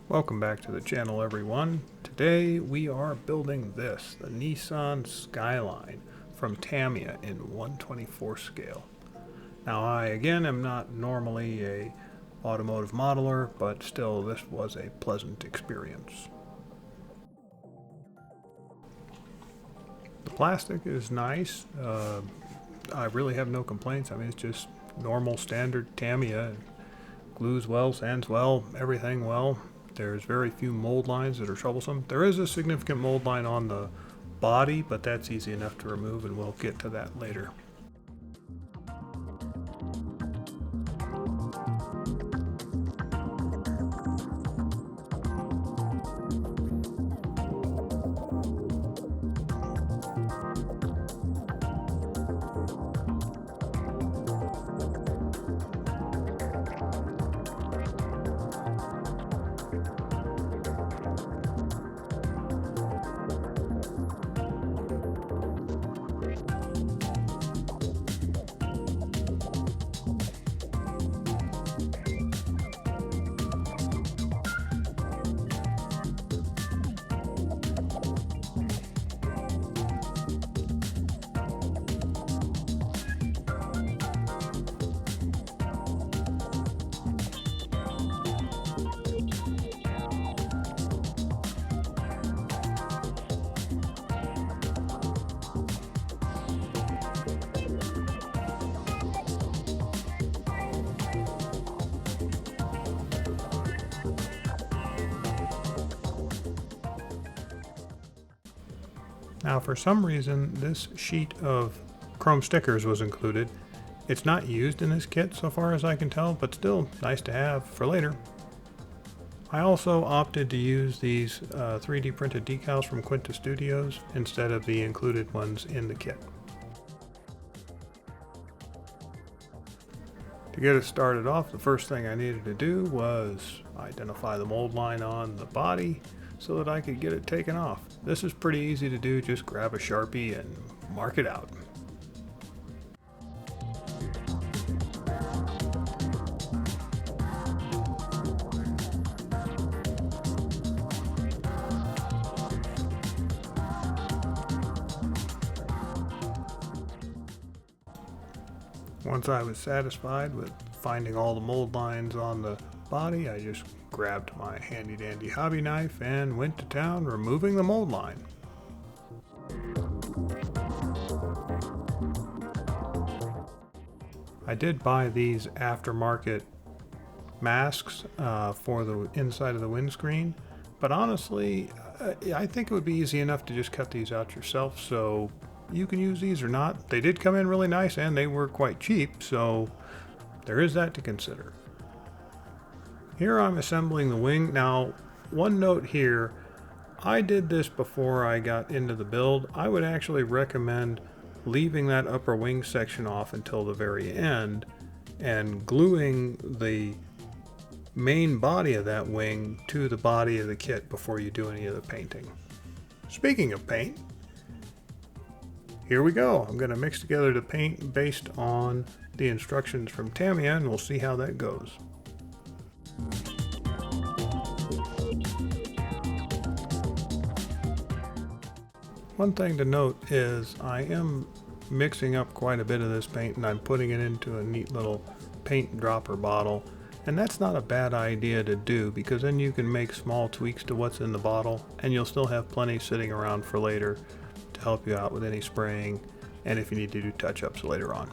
Welcome back to the channel, everyone. Today we are building this, the Nissan Skyline from Tamiya in 1/24 scale. Now I again am not normally a automotive modeler, but still this was a pleasant experience. The plastic is nice. I really have no complaints. I mean, it's just normal standard Tamiya. Glues well, sands well, everything well. There's very few mold lines that are troublesome. There is a significant mold line on the body, but that's easy enough to remove, and we'll get to that later. Now, for some reason, this sheet of chrome stickers was included. It's not used in this kit so far as I can tell, but still nice to have for later. I also opted to use these 3D printed decals from Quinta Studios instead of the included ones in the kit. To get us started off, the first thing I needed to do was identify the mold line on the body so that I could get it taken off. This is pretty easy to do, just grab a Sharpie and mark it out. Once I was satisfied with finding all the mold lines on the body, I just grabbed my handy dandy hobby knife and went to town removing the mold line. I did buy these aftermarket masks for the inside of the windscreen, but honestly I think it would be easy enough to just cut these out yourself, so you can use these or not. They did come in really nice and they were quite cheap, so there is that to consider. Here I'm assembling the wing. Now, one note here, I did this before I got into the build. I would actually recommend leaving that upper wing section off until the very end and gluing the main body of that wing to the body of the kit before you do any of the painting. Speaking of paint, here we go. I'm going to mix together the paint based on the instructions from Tamiya, and we'll see how that goes. One thing to note is I am mixing up quite a bit of this paint, and I'm putting it into a neat little paint dropper bottle, and that's not a bad idea to do because then you can make small tweaks to what's in the bottle and you'll still have plenty sitting around for later to help you out with any spraying and if you need to do touch-ups later on.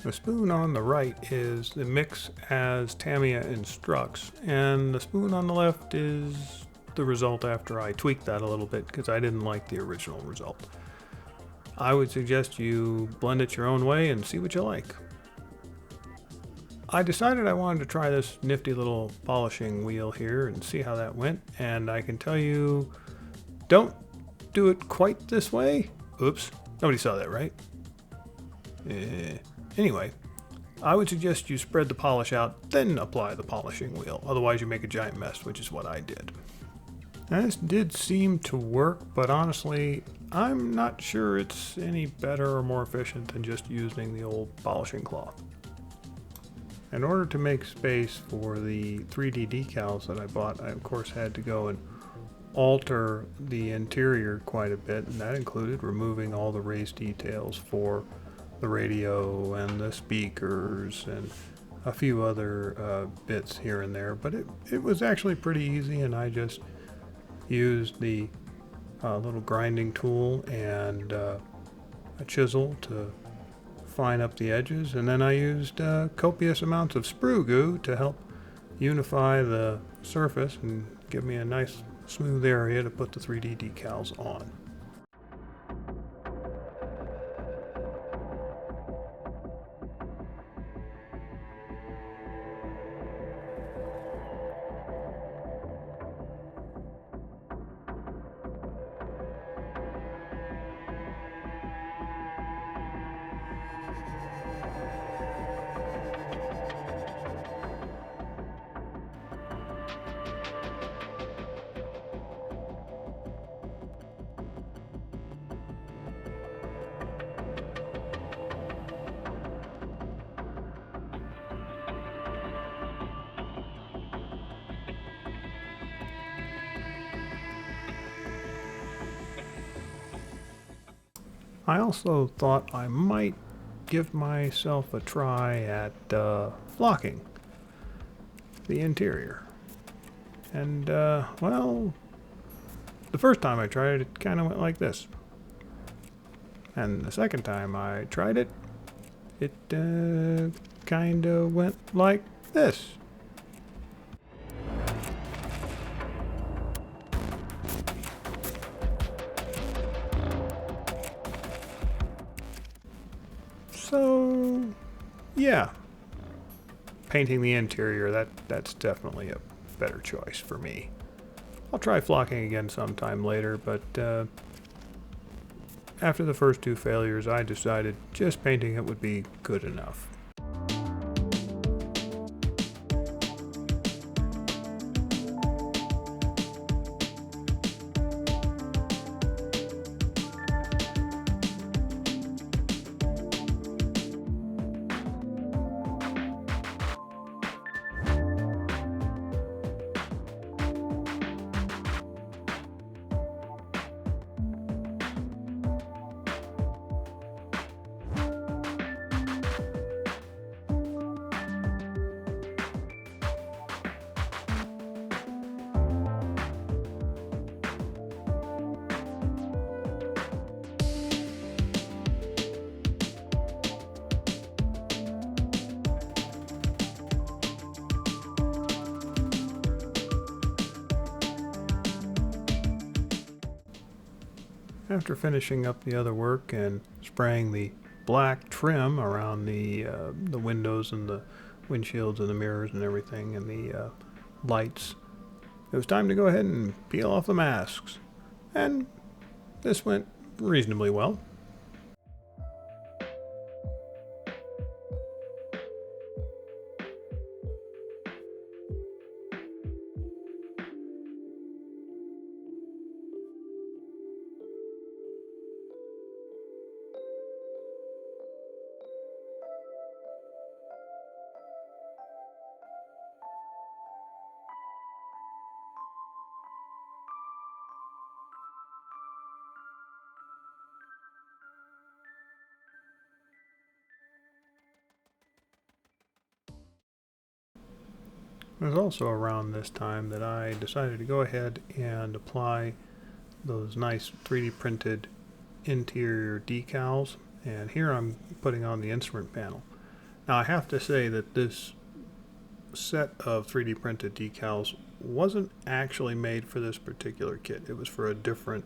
The spoon on the right is the mix as Tamiya instructs, and the spoon on the left is the result after I tweaked that a little bit because I didn't like the original result. I would suggest you blend it your own way and see what you like. I decided I wanted to try this nifty little polishing wheel here and see how that went, and I can tell you, don't do it quite this way. Oops, nobody saw that, right? Anyway, I would suggest you spread the polish out, then apply the polishing wheel. Otherwise you make a giant mess, which is what I did. Now, this did seem to work, but honestly, I'm not sure it's any better or more efficient than just using the old polishing cloth. In order to make space for the 3D decals that I bought, I of course had to go and alter the interior quite a bit, and that included removing all the raised details for the radio and the speakers and a few other bits here and there. But it was actually pretty easy, and I just used the little grinding tool and a chisel to fine up the edges, and then I used copious amounts of sprue goo to help unify the surface and give me a nice smooth area to put the 3D decals on. I also thought I might give myself a try at flocking the interior. And, well, the first time I tried it, it kind of went like this. And the second time I tried it, it kind of went like this. So, yeah, painting the interior, that's definitely a better choice for me. I'll try flocking again sometime later, but after the first two failures, I decided just painting it would be good enough. After finishing up the other work and spraying the black trim around the windows and the windshields and the mirrors and everything and the lights, it was time to go ahead and peel off the masks. And this went reasonably well. It was also around this time that I decided to go ahead and apply those nice 3D printed interior decals, and here I'm putting on the instrument panel. Now I have to say that this set of 3D printed decals wasn't actually made for this particular kit. It was for a different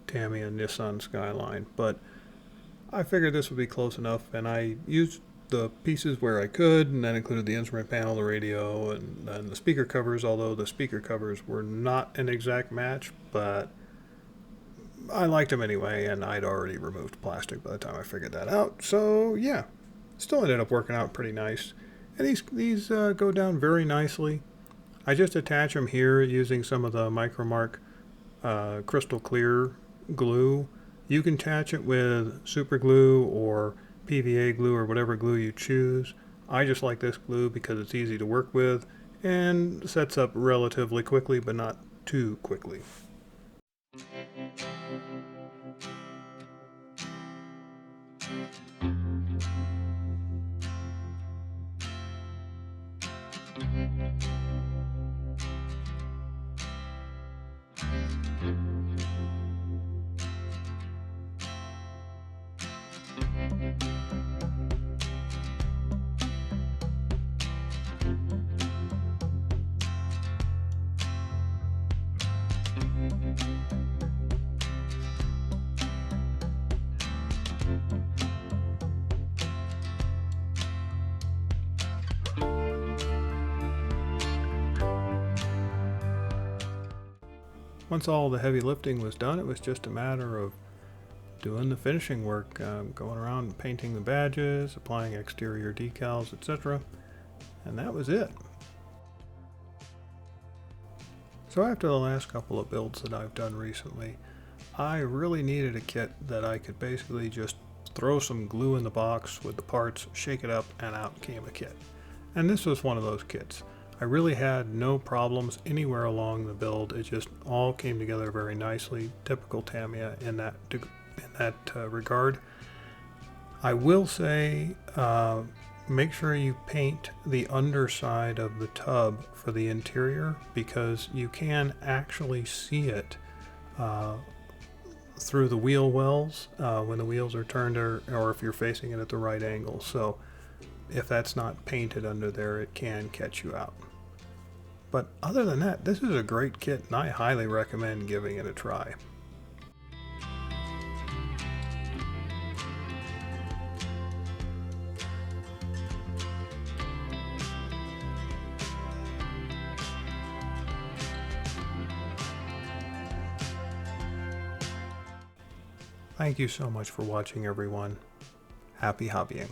Tamiya Nissan Skyline, but I figured this would be close enough, and I used the pieces where I could, and that included the instrument panel, the radio, and the speaker covers, although the speaker covers were not an exact match, but I liked them anyway, and I'd already removed plastic by the time I figured that out. So yeah, still ended up working out pretty nice. And these go down very nicely. I just attach them here using some of the Micromark crystal clear glue. You can attach it with super glue or PVA glue or whatever glue you choose. I just like this glue because it's easy to work with and sets up relatively quickly, but not too quickly. Once all the heavy lifting was done, it was just a matter of doing the finishing work, going around painting the badges, applying exterior decals, etc. And that was it. So after the last couple of builds that I've done recently, I really needed a kit that I could basically just throw some glue in the box with the parts, shake it up, and out came a kit. And this was one of those kits. I really had no problems anywhere along the build. It just all came together very nicely. Typical Tamiya in that regard. I will say, make sure you paint the underside of the tub for the interior, because you can actually see it through the wheel wells when the wheels are turned, or if you're facing it at the right angle. So if that's not painted under there, it can catch you out. But other than that, this is a great kit, and I highly recommend giving it a try. Thank you so much for watching, everyone. Happy hobbying.